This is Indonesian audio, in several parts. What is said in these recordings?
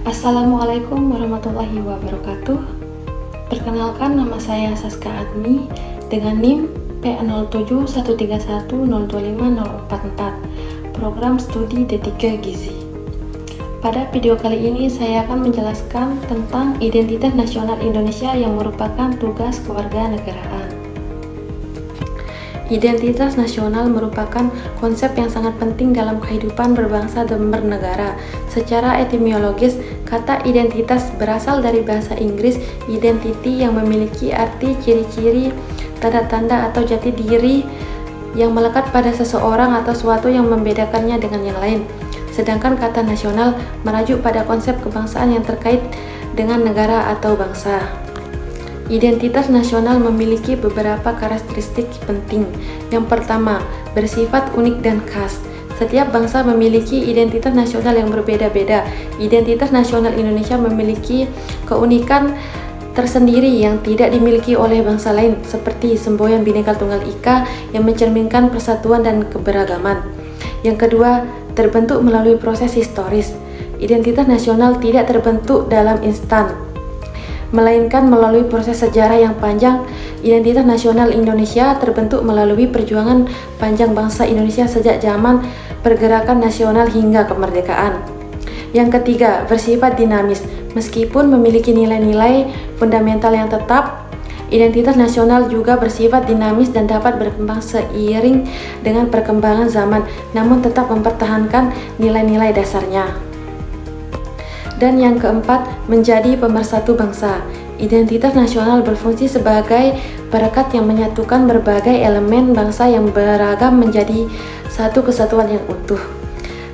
Assalamualaikum warahmatullahi wabarakatuh. Perkenalkan, nama saya Saska Admi dengan NIM P07131025044, program studi D3 Gizi. Pada video kali ini saya akan menjelaskan tentang identitas nasional Indonesia yang merupakan tugas kewarganegaraan. Identitas nasional merupakan konsep yang sangat penting dalam kehidupan berbangsa dan bernegara. Secara etimologis, kata identitas berasal dari bahasa Inggris identity yang memiliki arti ciri-ciri, tanda-tanda atau jati diri yang melekat pada seseorang atau suatu yang membedakannya dengan yang lain. Sedangkan kata nasional merujuk pada konsep kebangsaan yang terkait dengan negara atau bangsa. Identitas nasional memiliki beberapa karakteristik penting. Yang pertama, bersifat unik dan khas. Setiap bangsa memiliki identitas nasional yang berbeda-beda. Identitas nasional Indonesia memiliki keunikan tersendiri yang tidak dimiliki oleh bangsa lain, seperti semboyan Bhinneka Tunggal Ika yang mencerminkan persatuan dan keberagaman. Yang kedua, terbentuk melalui proses historis. Identitas nasional tidak terbentuk dalam instan, melainkan melalui proses sejarah yang panjang. Identitas nasional Indonesia terbentuk melalui perjuangan panjang bangsa Indonesia sejak zaman pergerakan nasional hingga kemerdekaan. Yang ketiga, bersifat dinamis. Meskipun memiliki nilai-nilai fundamental yang tetap, identitas nasional juga bersifat dinamis dan dapat berkembang seiring dengan perkembangan zaman, namun tetap mempertahankan nilai-nilai dasarnya. Dan yang keempat, menjadi pemersatu bangsa. Identitas nasional berfungsi sebagai perekat yang menyatukan berbagai elemen bangsa yang beragam menjadi satu kesatuan yang utuh.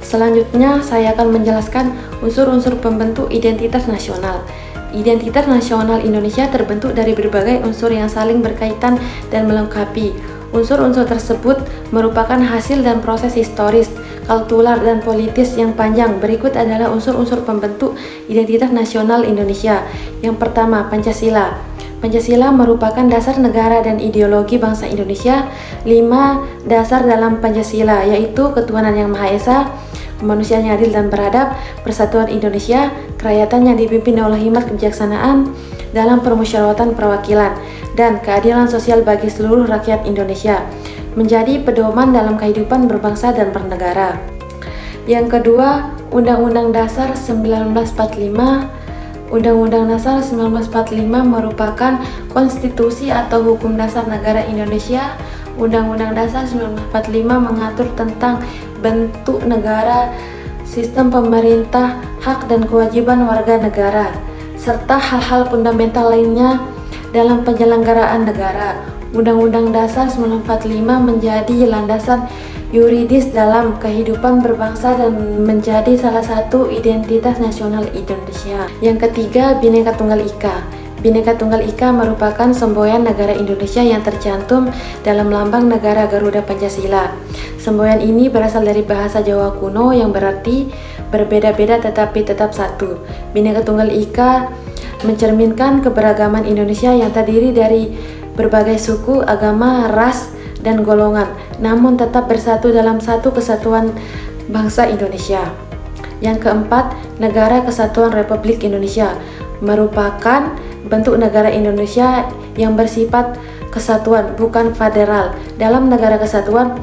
Selanjutnya, saya akan menjelaskan unsur-unsur pembentuk identitas nasional. Identitas nasional Indonesia terbentuk dari berbagai unsur yang saling berkaitan dan melengkapi. Unsur-unsur tersebut merupakan hasil dan proses historis, kultural, dan politis yang panjang. Berikut adalah unsur-unsur pembentuk identitas nasional Indonesia. Yang pertama, Pancasila. Pancasila merupakan dasar negara dan ideologi bangsa Indonesia. 5 dasar dalam Pancasila yaitu ketuhanan yang Maha Esa, kemanusiaan yang adil dan beradab, persatuan Indonesia, kerakyatan yang dipimpin oleh hikmat kebijaksanaan dalam permusyawaratan perwakilan, dan keadilan sosial bagi seluruh rakyat Indonesia, menjadi pedoman dalam kehidupan berbangsa dan bernegara. Yang kedua, Undang-Undang Dasar 1945. Undang-Undang Dasar 1945 merupakan konstitusi atau hukum dasar negara Indonesia. Undang-Undang Dasar 1945 mengatur tentang bentuk negara, sistem pemerintah, hak dan kewajiban warga negara, serta hal-hal fundamental lainnya dalam penyelenggaraan negara. Undang-Undang Dasar 1945 menjadi landasan yuridis dalam kehidupan berbangsa dan menjadi salah satu identitas nasional Indonesia. Yang ketiga, Bhinneka Tunggal Ika. Bhinneka Tunggal Ika merupakan semboyan negara Indonesia yang tercantum dalam lambang negara Garuda Pancasila. Semboyan ini berasal dari bahasa Jawa kuno yang berarti berbeda-beda tetapi tetap satu. Bhinneka Tunggal Ika mencerminkan keberagaman Indonesia yang terdiri dari berbagai suku, agama, ras, dan golongan, namun tetap bersatu dalam satu kesatuan bangsa Indonesia. Yang keempat, Negara Kesatuan Republik Indonesia merupakan bentuk negara Indonesia yang bersifat kesatuan, bukan federal. Dalam negara kesatuan,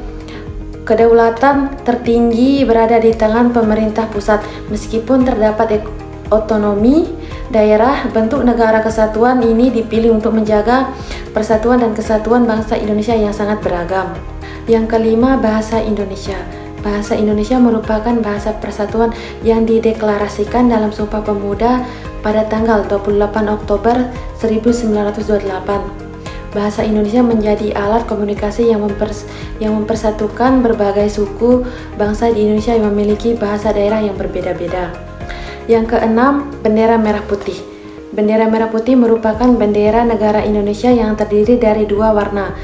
kedaulatan tertinggi berada di tangan pemerintah pusat. Meskipun terdapat otonomi daerah, bentuk negara kesatuan ini dipilih untuk menjaga persatuan dan kesatuan bangsa Indonesia yang sangat beragam. Yang kelima, bahasa Indonesia. Bahasa Indonesia merupakan bahasa persatuan yang dideklarasikan dalam Sumpah Pemuda pada tanggal 28 Oktober 1928. Bahasa Indonesia menjadi alat komunikasi yang mempersatukan berbagai suku bangsa di Indonesia yang memiliki bahasa daerah yang berbeda-beda. Yang keenam, bendera merah putih. Bendera merah putih merupakan bendera negara Indonesia yang terdiri dari dua warna,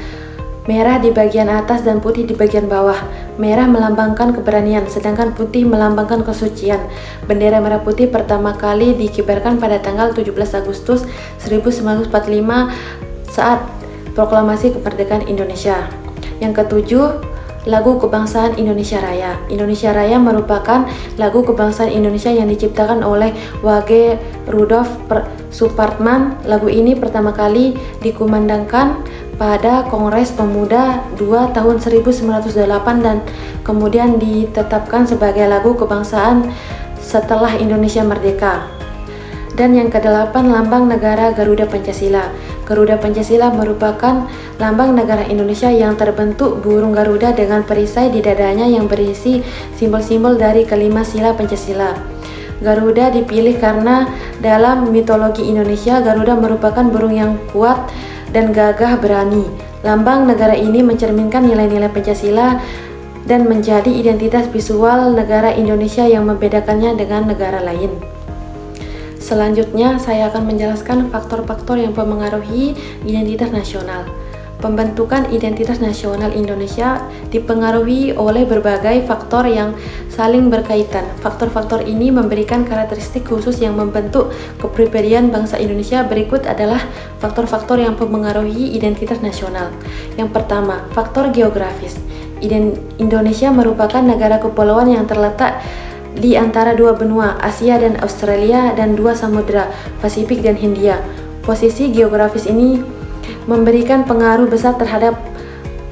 merah di bagian atas dan putih di bagian bawah. Merah melambangkan keberanian, sedangkan putih melambangkan kesucian. Bendera merah putih pertama kali dikibarkan pada tanggal 17 Agustus 1945 saat proklamasi kemerdekaan Indonesia. Yang ketujuh, lagu kebangsaan Indonesia Raya. Indonesia Raya merupakan lagu kebangsaan Indonesia yang diciptakan oleh W.G. Rudolf Supratman. Lagu ini pertama kali dikumandangkan pada Kongres Pemuda II tahun 1908 dan kemudian ditetapkan sebagai lagu kebangsaan setelah Indonesia merdeka. Dan yang kedelapan, lambang negara Garuda Pancasila. Garuda Pancasila merupakan lambang negara Indonesia yang terbentuk burung Garuda dengan perisai di dadanya yang berisi simbol-simbol dari kelima sila Pancasila. Garuda dipilih karena dalam mitologi Indonesia, Garuda merupakan burung yang kuat dan gagah berani. Lambang negara ini mencerminkan nilai-nilai Pancasila dan menjadi identitas visual negara Indonesia yang membedakannya dengan negara lain. Selanjutnya, saya akan menjelaskan faktor-faktor yang mempengaruhi identitas nasional. Pembentukan identitas nasional Indonesia dipengaruhi oleh berbagai faktor yang saling berkaitan. Faktor-faktor ini memberikan karakteristik khusus yang membentuk kepribadian bangsa Indonesia. Berikut adalah faktor-faktor yang mempengaruhi identitas nasional. Yang pertama, faktor geografis. Indonesia merupakan negara kepulauan yang terletak di antara dua benua, Asia dan Australia, dan dua samudera, Pasifik dan Hindia. Posisi geografis ini memberikan pengaruh besar terhadap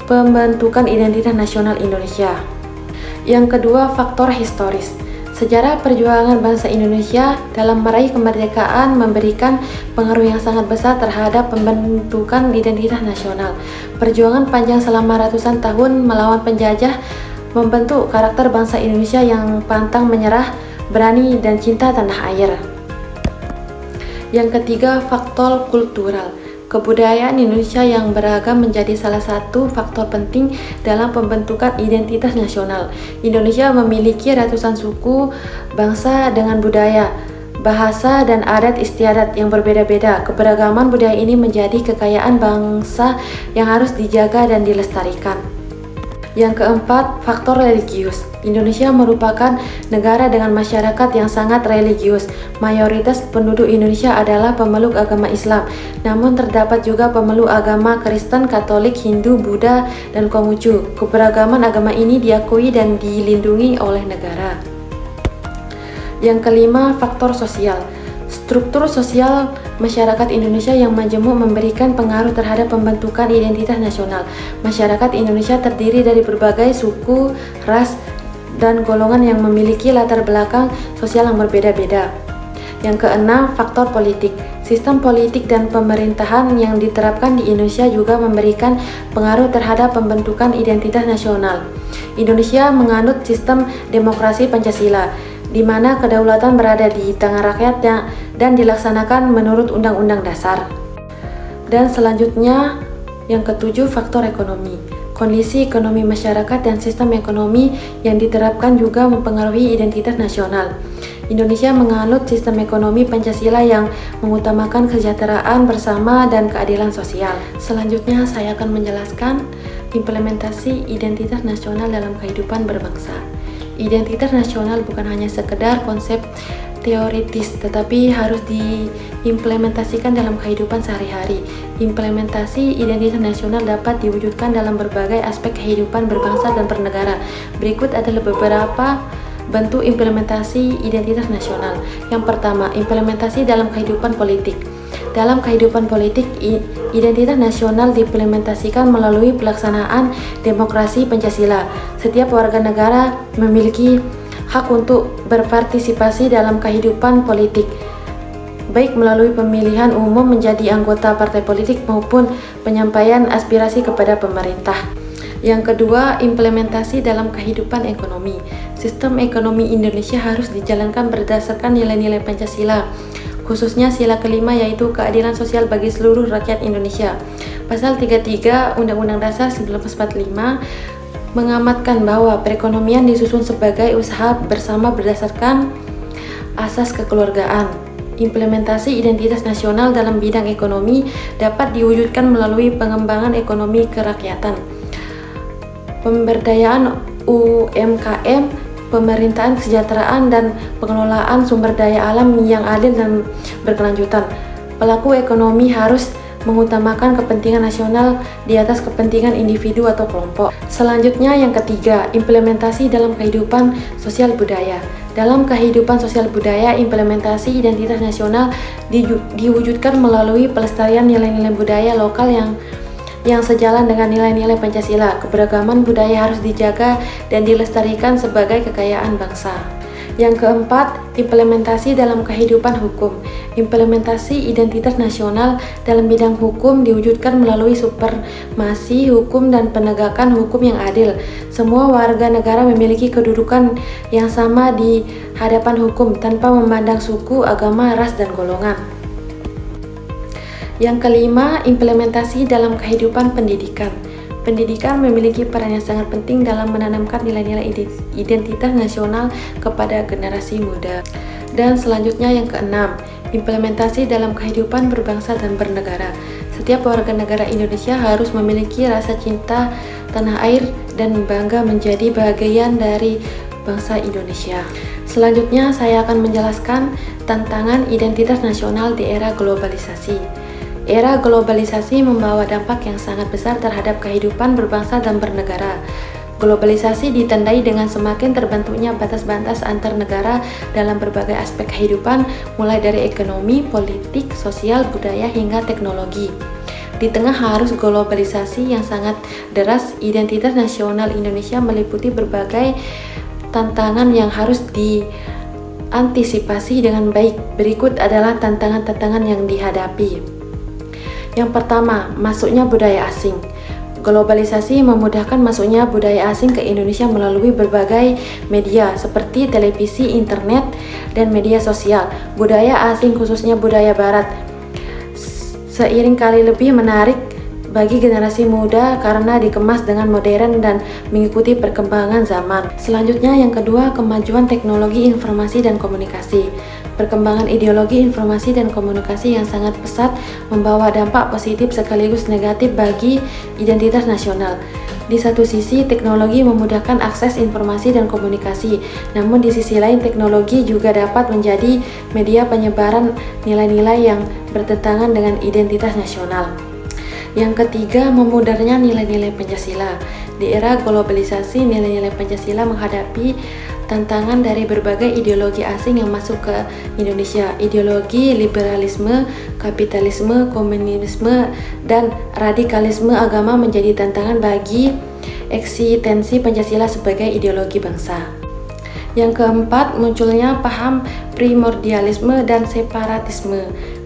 pembentukan identitas nasional Indonesia. Yang kedua, faktor historis. Sejarah perjuangan bangsa Indonesia dalam meraih kemerdekaan memberikan pengaruh yang sangat besar terhadap pembentukan identitas nasional. Perjuangan panjang selama ratusan tahun melawan penjajah membentuk karakter bangsa Indonesia yang pantang menyerah, berani, dan cinta tanah air. Yang ketiga, faktor kultural. Kebudayaan Indonesia yang beragam menjadi salah satu faktor penting dalam pembentukan identitas nasional. Indonesia memiliki ratusan suku, bangsa dengan budaya, bahasa, dan adat istiadat yang berbeda-beda. Keberagaman budaya ini menjadi kekayaan bangsa yang harus dijaga dan dilestarikan. Yang keempat, faktor religius. Indonesia merupakan negara dengan masyarakat yang sangat religius. Mayoritas penduduk Indonesia adalah pemeluk agama Islam, namun terdapat juga pemeluk agama Kristen, Katolik, Hindu, Buddha, dan Konghucu. Keberagaman agama ini diakui dan dilindungi oleh negara. Yang kelima, faktor sosial. Struktur sosial masyarakat Indonesia yang majemuk memberikan pengaruh terhadap pembentukan identitas nasional. Masyarakat Indonesia terdiri dari berbagai suku, ras, dan golongan yang memiliki latar belakang sosial yang berbeda-beda. Yang keenam, faktor politik. Sistem politik dan pemerintahan yang diterapkan di Indonesia juga memberikan pengaruh terhadap pembentukan identitas nasional. Indonesia menganut sistem demokrasi Pancasila, di mana kedaulatan berada di tangan rakyat dan dilaksanakan menurut Undang-Undang Dasar. Dan selanjutnya, yang ketujuh, faktor ekonomi. Kondisi ekonomi masyarakat dan sistem ekonomi yang diterapkan juga mempengaruhi identitas nasional. Indonesia menganut sistem ekonomi Pancasila yang mengutamakan kesejahteraan bersama dan keadilan sosial. Selanjutnya, saya akan menjelaskan implementasi identitas nasional dalam kehidupan berbangsa. Identitas nasional bukan hanya sekedar konsep teoritis, tetapi harus diimplementasikan dalam kehidupan sehari-hari. Implementasi identitas nasional dapat diwujudkan dalam berbagai aspek kehidupan berbangsa dan bernegara. Berikut adalah beberapa bentuk implementasi identitas nasional. Yang pertama, implementasi dalam kehidupan politik. Dalam kehidupan politik, identitas nasional diimplementasikan melalui pelaksanaan demokrasi Pancasila. Setiap warga negara memiliki hak untuk berpartisipasi dalam kehidupan politik, baik melalui pemilihan umum menjadi anggota partai politik maupun penyampaian aspirasi kepada pemerintah. Yang kedua, implementasi dalam kehidupan ekonomi. Sistem ekonomi Indonesia harus dijalankan berdasarkan nilai-nilai Pancasila, khususnya sila kelima yaitu keadilan sosial bagi seluruh rakyat Indonesia. Pasal 33 Undang-Undang Dasar 1945 mengamatkan bahwa perekonomian disusun sebagai usaha bersama berdasarkan asas kekeluargaan. Implementasi identitas nasional dalam bidang ekonomi dapat diwujudkan melalui pengembangan ekonomi kerakyatan, pemberdayaan UMKM, pemerintahan kesejahteraan, dan pengelolaan sumber daya alam yang adil dan berkelanjutan. Pelaku ekonomi harus mengutamakan kepentingan nasional di atas kepentingan individu atau kelompok. Selanjutnya yang ketiga, implementasi dalam kehidupan sosial budaya. Dalam kehidupan sosial budaya, implementasi identitas nasional diwujudkan melalui pelestarian nilai-nilai budaya lokal yang sejalan dengan nilai-nilai Pancasila. Keberagaman budaya harus dijaga dan dilestarikan sebagai kekayaan bangsa. Yang keempat, implementasi dalam kehidupan hukum. Implementasi identitas nasional dalam bidang hukum diwujudkan melalui supremasi hukum dan penegakan hukum yang adil. Semua warga negara memiliki kedudukan yang sama di hadapan hukum tanpa memandang suku, agama, ras, dan golongan. Yang kelima, implementasi dalam kehidupan pendidikan. Pendidikan memiliki peran yang sangat penting dalam menanamkan nilai-nilai identitas nasional kepada generasi muda. Dan selanjutnya yang keenam, implementasi dalam kehidupan berbangsa dan bernegara. Setiap warga negara Indonesia harus memiliki rasa cinta tanah air dan bangga menjadi bagian dari bangsa Indonesia. Selanjutnya saya akan menjelaskan tantangan identitas nasional di era globalisasi. Era globalisasi membawa dampak yang sangat besar terhadap kehidupan berbangsa dan bernegara. Globalisasi ditandai dengan semakin terbentuknya batas-batas antar negara dalam berbagai aspek kehidupan, mulai dari ekonomi, politik, sosial, budaya, hingga teknologi. Di tengah arus globalisasi yang sangat deras, identitas nasional Indonesia meliputi berbagai tantangan yang harus diantisipasi dengan baik. Berikut adalah tantangan-tantangan yang dihadapi. Yang pertama, masuknya budaya asing. Globalisasi memudahkan masuknya budaya asing ke Indonesia melalui berbagai media seperti televisi, internet, dan media sosial. Budaya asing, khususnya budaya barat, seiring kali lebih menarik bagi generasi muda karena dikemas dengan modern dan mengikuti perkembangan zaman. Selanjutnya yang kedua, kemajuan teknologi informasi dan komunikasi. Perkembangan ideologi informasi dan komunikasi yang sangat pesat membawa dampak positif sekaligus negatif bagi identitas nasional. Di satu sisi, teknologi memudahkan akses informasi dan komunikasi, namun di sisi lain teknologi juga dapat menjadi media penyebaran nilai-nilai yang bertentangan dengan identitas nasional. Yang ketiga, memudarnya nilai-nilai Pancasila. Di era globalisasi, nilai-nilai Pancasila menghadapi tantangan dari berbagai ideologi asing yang masuk ke Indonesia. Ideologi liberalisme, kapitalisme, komunisme, dan radikalisme agama menjadi tantangan bagi eksistensi Pancasila sebagai ideologi bangsa. Yang keempat, munculnya paham primordialisme dan separatisme.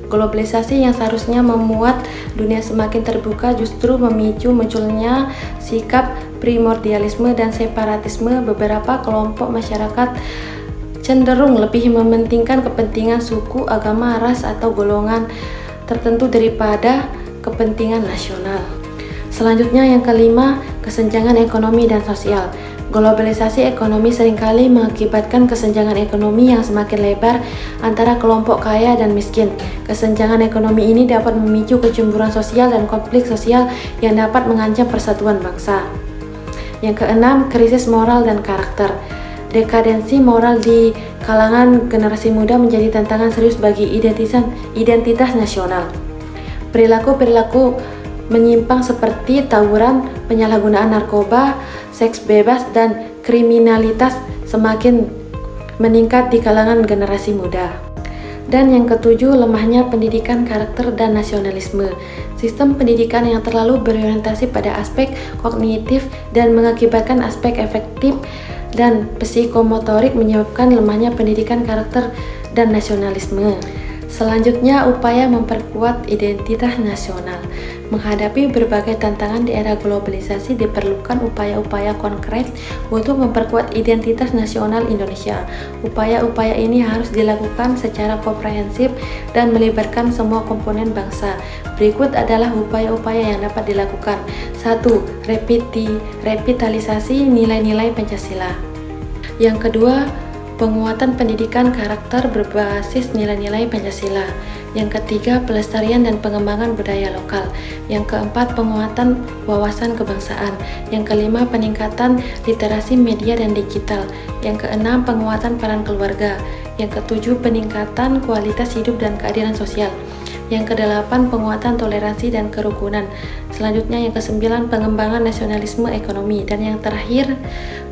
Globalisasi yang seharusnya memuat dunia semakin terbuka justru memicu munculnya sikap primordialisme dan separatisme. Beberapa kelompok masyarakat cenderung lebih mementingkan kepentingan suku, agama, ras, atau golongan tertentu daripada kepentingan nasional. Selanjutnya yang kelima, kesenjangan ekonomi dan sosial. Globalisasi ekonomi seringkali mengakibatkan kesenjangan ekonomi yang semakin lebar antara kelompok kaya dan miskin. Kesenjangan ekonomi ini dapat memicu kecemburuan sosial dan konflik sosial yang dapat mengancam persatuan bangsa. Yang keenam, krisis moral dan karakter. Dekadensi moral di kalangan generasi muda menjadi tantangan serius bagi identitas nasional. Perilaku-perilaku menyimpang seperti tawuran, penyalahgunaan narkoba, seks bebas, dan kriminalitas semakin meningkat di kalangan generasi muda. Dan yang ketujuh, lemahnya pendidikan karakter dan nasionalisme. Sistem pendidikan yang terlalu berorientasi pada aspek kognitif dan mengakibatkan aspek efektif dan psikomotorik menyebabkan lemahnya pendidikan karakter dan nasionalisme. Selanjutnya, upaya memperkuat identitas nasional. Menghadapi berbagai tantangan di era globalisasi diperlukan upaya-upaya konkret untuk memperkuat identitas nasional Indonesia. Upaya-upaya ini harus dilakukan secara komprehensif dan melibatkan semua komponen bangsa. Berikut adalah upaya-upaya yang dapat dilakukan. 1. Revitalisasi nilai-nilai Pancasila. Yang kedua, penguatan pendidikan karakter berbasis nilai-nilai Pancasila. Yang ketiga, pelestarian dan pengembangan budaya lokal. Yang keempat, penguatan wawasan kebangsaan. Yang kelima, peningkatan literasi media dan digital. Yang keenam, penguatan peran keluarga. Yang ketujuh, peningkatan kualitas hidup dan keadilan sosial. Yang kedelapan, penguatan toleransi dan kerukunan. Selanjutnya yang kesembilan, pengembangan nasionalisme ekonomi. Dan yang terakhir,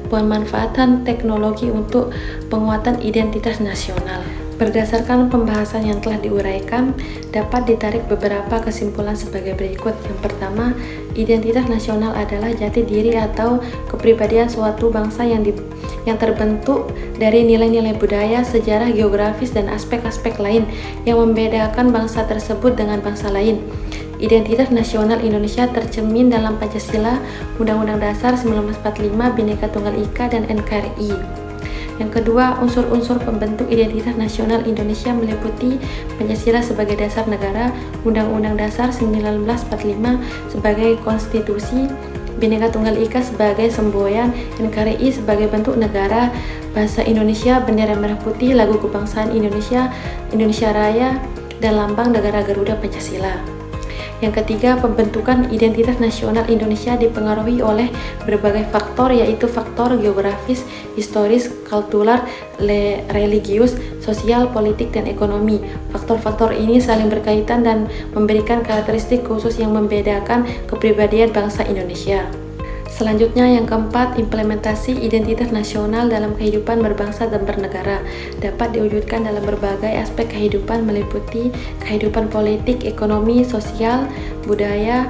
pemanfaatan teknologi untuk penguatan identitas nasional. Berdasarkan pembahasan yang telah diuraikan, dapat ditarik beberapa kesimpulan sebagai berikut. Yang pertama, identitas nasional adalah jati diri atau kepribadian suatu bangsa yang terbentuk dari nilai-nilai budaya, sejarah, geografis, dan aspek-aspek lain yang membedakan bangsa tersebut dengan bangsa lain. Identitas nasional Indonesia tercermin dalam Pancasila, Undang-Undang Dasar 1945, Bhinneka Tunggal Ika, dan NKRI. Yang kedua, unsur-unsur pembentuk identitas nasional Indonesia meliputi Pancasila sebagai dasar negara, Undang-Undang Dasar 1945 sebagai konstitusi, Bhinneka Tunggal Ika sebagai semboyan, NKRI sebagai bentuk negara, bahasa Indonesia, bendera merah putih, lagu kebangsaan Indonesia, Indonesia Raya, dan lambang negara Garuda Pancasila. Yang ketiga, pembentukan identitas nasional Indonesia dipengaruhi oleh berbagai faktor, yaitu faktor geografis, historis, kultural, religius, sosial, politik, dan ekonomi. Faktor-faktor ini saling berkaitan dan memberikan karakteristik khusus yang membedakan kepribadian bangsa Indonesia. Selanjutnya yang keempat, implementasi identitas nasional dalam kehidupan berbangsa dan bernegara dapat diwujudkan dalam berbagai aspek kehidupan meliputi kehidupan politik, ekonomi, sosial, budaya,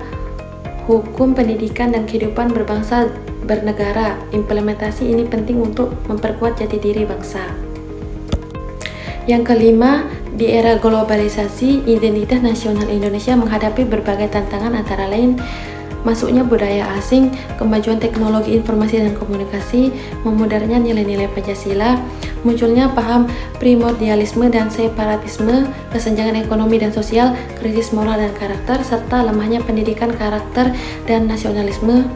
hukum, pendidikan, dan kehidupan berbangsa bernegara. Implementasi ini penting untuk memperkuat jati diri bangsa. Yang kelima, di era globalisasi, identitas nasional Indonesia menghadapi berbagai tantangan antara lain masuknya budaya asing, kemajuan teknologi informasi dan komunikasi, memudarnya nilai-nilai Pancasila, munculnya paham primordialisme dan separatisme, kesenjangan ekonomi dan sosial, krisis moral dan karakter, serta lemahnya pendidikan karakter dan nasionalisme.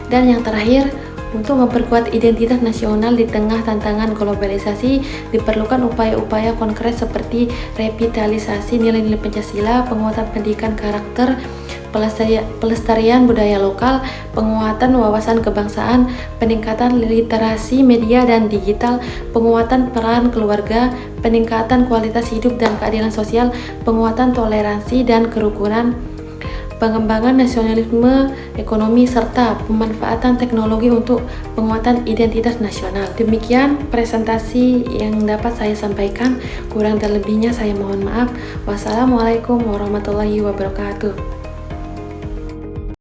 Dan yang terakhir, untuk memperkuat identitas nasional di tengah tantangan globalisasi, diperlukan upaya-upaya konkret seperti revitalisasi nilai-nilai Pancasila, penguatan pendidikan karakter, pelestarian budaya lokal, penguatan wawasan kebangsaan, peningkatan literasi media dan digital, penguatan peran keluarga, peningkatan kualitas hidup dan keadilan sosial, penguatan toleransi dan kerukunan, pengembangan nasionalisme ekonomi, serta pemanfaatan teknologi untuk penguatan identitas nasional. Demikian presentasi yang dapat saya sampaikan. Kurang dan lebihnya saya mohon maaf. Wassalamualaikum warahmatullahi wabarakatuh.